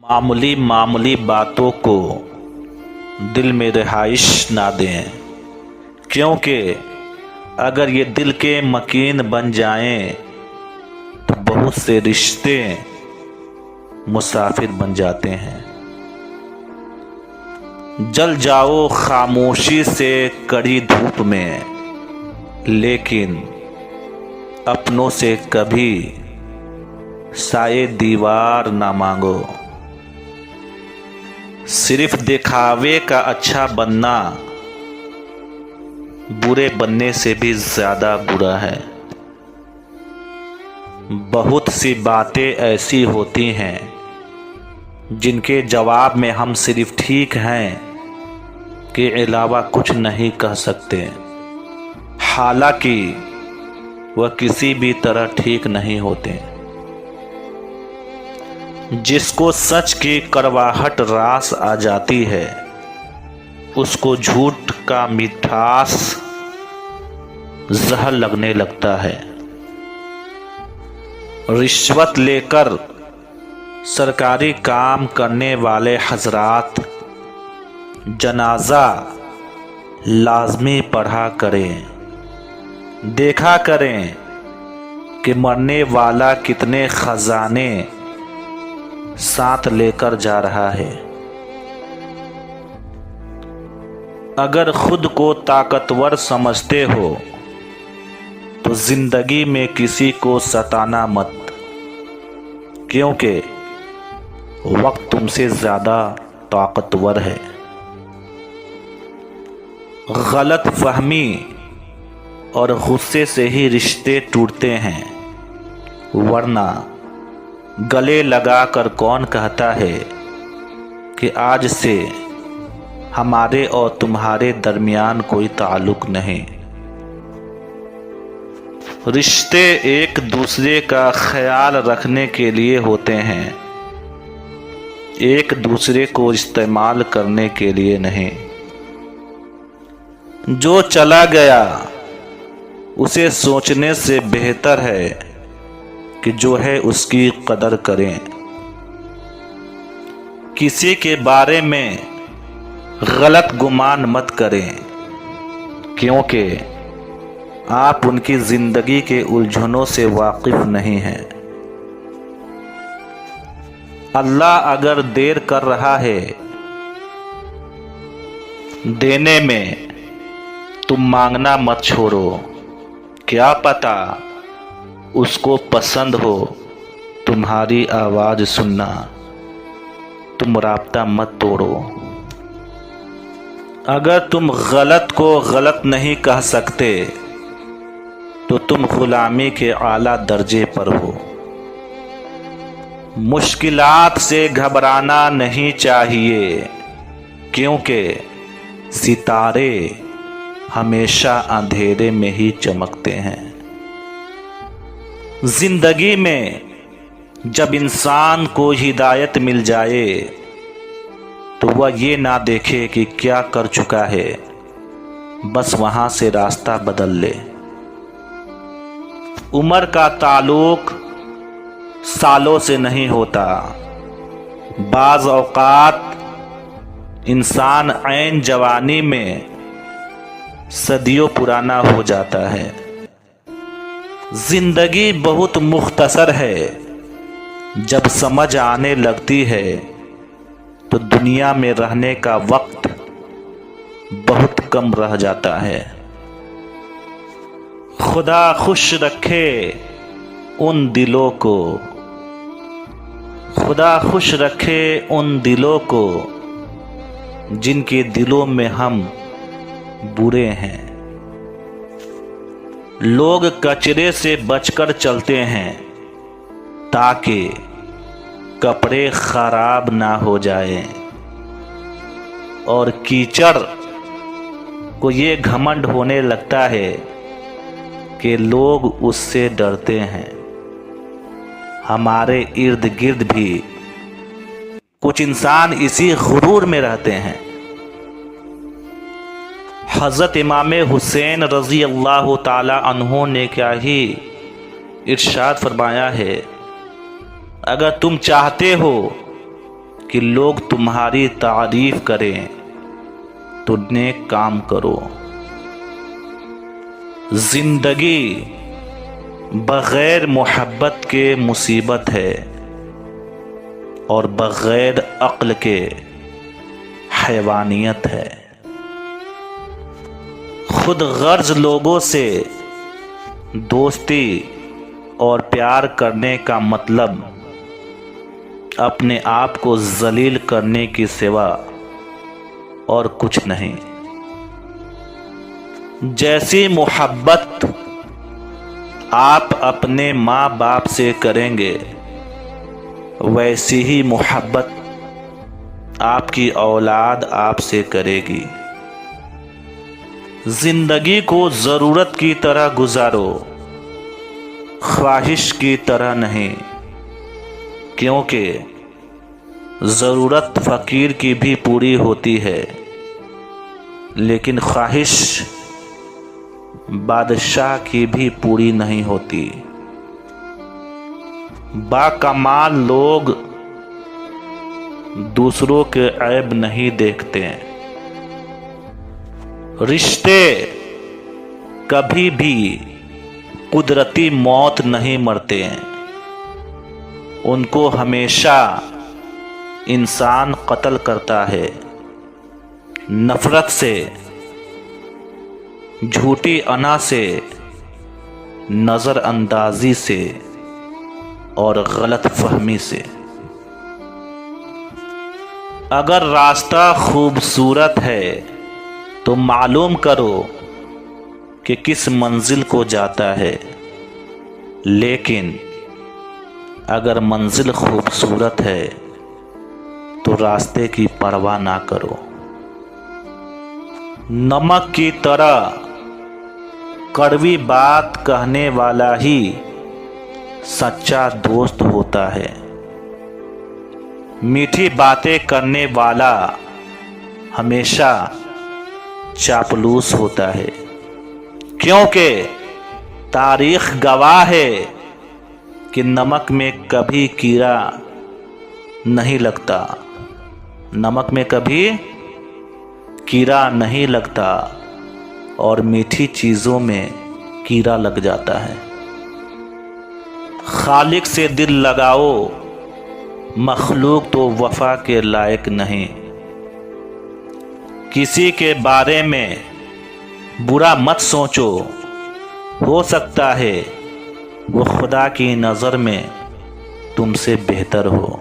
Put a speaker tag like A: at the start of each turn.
A: मामूली मामूली बातों को दिल में रिहाइश ना दें, क्योंकि अगर ये दिल के मकीन बन जाएं तो बहुत से रिश्ते मुसाफिर बन जाते हैं। जल जाओ खामोशी से कड़ी धूप में, लेकिन अपनों से कभी साए दीवार ना मांगो। सिर्फ दिखावे का अच्छा बनना बुरे बनने से भी ज्यादा बुरा है। बहुत सी बातें ऐसी होती हैं जिनके जवाब में हम सिर्फ ठीक हैं के अलावा कुछ नहीं कह सकते, हालांकि वह किसी भी तरह ठीक नहीं होते। जिसको सच की कड़वाहट रास आ जाती है, उसको झूठ का मिठास जहर लगने लगता है। रिश्वत लेकर सरकारी काम करने वाले हजरात जनाजा लाजमी पढ़ा करें, देखा करें कि मरने वाला कितने खजाने साथ लेकर जा रहा है। अगर खुद को ताकतवर समझते हो तो जिंदगी में किसी को सताना मत, क्योंकि वक्त तुमसे ज्यादा ताकतवर है। गलत फहमी और गुस्से से ही रिश्ते टूटते हैं, वरना गले लगाकर कौन कहता है कि आज से हमारे और तुम्हारे दरमियान कोई ताल्लुक नहीं। रिश्ते एक दूसरे का ख्याल रखने के लिए होते हैं, एक दूसरे को इस्तेमाल करने के लिए नहीं। जो चला गया उसे सोचने से बेहतर है कि जो है उसकी कदर करें। किसी के बारे में गलत गुमान मत करें, क्योंकि आप उनकी जिंदगी के उलझनों से वाकिफ नहीं हैं। अल्लाह अगर देर कर रहा है देने में, तुम मांगना मत छोड़ो। क्या पता उसको पसंद हो तुम्हारी आवाज सुनना। तुम राब्ता मत तोड़ो। अगर तुम गलत को गलत नहीं कह सकते तो तुम गुलामी के आला दर्जे पर हो। मुश्किलात से घबराना नहीं चाहिए, क्योंकि सितारे हमेशा अंधेरे में ही चमकते हैं। जिंदगी में जब इंसान को हिदायत मिल जाए तो वह ये ना देखे कि क्या कर चुका है, बस वहां से रास्ता बदल ले। उम्र का ताल्लुक सालों से नहीं होता। बाज औकात इंसान ऐन जवानी में सदियों पुराना हो जाता है। जिंदगी बहुत मुख्तसर है। जब समझ आने लगती है तो दुनिया में रहने का वक्त बहुत कम रह जाता है। खुदा खुश रखे उन दिलों को, खुदा खुश रखे उन दिलों को जिनके दिलों में हम बुरे हैं। लोग कचरे से बचकर चलते हैं ताकि कपड़े खराब ना हो जाएं, और कीचड़ को ये घमंड होने लगता है कि लोग उससे डरते हैं। हमारे इर्द गिर्द भी कुछ इंसान इसी गुरूर में रहते हैं। हज़रत इमाम हुसैन रज़ी अल्लाह ताला अन्हु ने क्या ही इरशाद फरमाया है, अगर तुम चाहते हो کہ لوگ تمہاری تعریف کریں تو نیک کام کرو۔ زندگی بغیر محبت کے مصیبت ہے اور بغیر عقل کے حیوانیت ہے۔ خود غرض لوگوں سے دوستی اور پیار کرنے کا مطلب اپنے آپ کو ذلیل کرنے کی سوا اور کچھ نہیں۔ جیسی محبت آپ اپنے ماں باپ سے کریں گے ویسی ہی محبت آپ کی اولاد آپ سے کرے گی۔ زندگی کو ضرورت کی طرح گزارو، خواہش کی طرح نہیں، کیونکہ ضرورت فقیر کی بھی پوری ہوتی ہے لیکن خواہش بادشاہ کی بھی پوری نہیں ہوتی۔ باکمال لوگ دوسروں کے عیب نہیں دیکھتے ہیں۔ رشتے کبھی بھی قدرتی موت نہیں مرتے ہیں، ان کو ہمیشہ انسان قتل کرتا ہے، نفرت سے، جھوٹی انا سے، نظر اندازی سے اور غلط فہمی سے۔ اگر راستہ خوبصورت ہے تو معلوم کرو کہ کس منزل کو جاتا ہے، لیکن اگر منزل خوبصورت ہے تو راستے کی پرواہ نہ کرو۔ نمک کی طرح کڑوی بات کہنے والا ہی سچا دوست ہوتا ہے، میٹھی باتیں کرنے والا ہمیشہ چاپلوس ہوتا ہے، کیونکہ تاریخ گواہ ہے کہ نمک میں کبھی کیڑا نہیں لگتا، نمک میں کبھی کیڑا نہیں لگتا اور میٹھی چیزوں میں کیڑا لگ جاتا ہے۔ خالق سے دل لگاؤ، مخلوق تو وفا کے لائق نہیں۔ کسی کے بارے میں برا مت سوچو، ہو سکتا ہے وہ خدا کی نظر میں تم سے بہتر ہو۔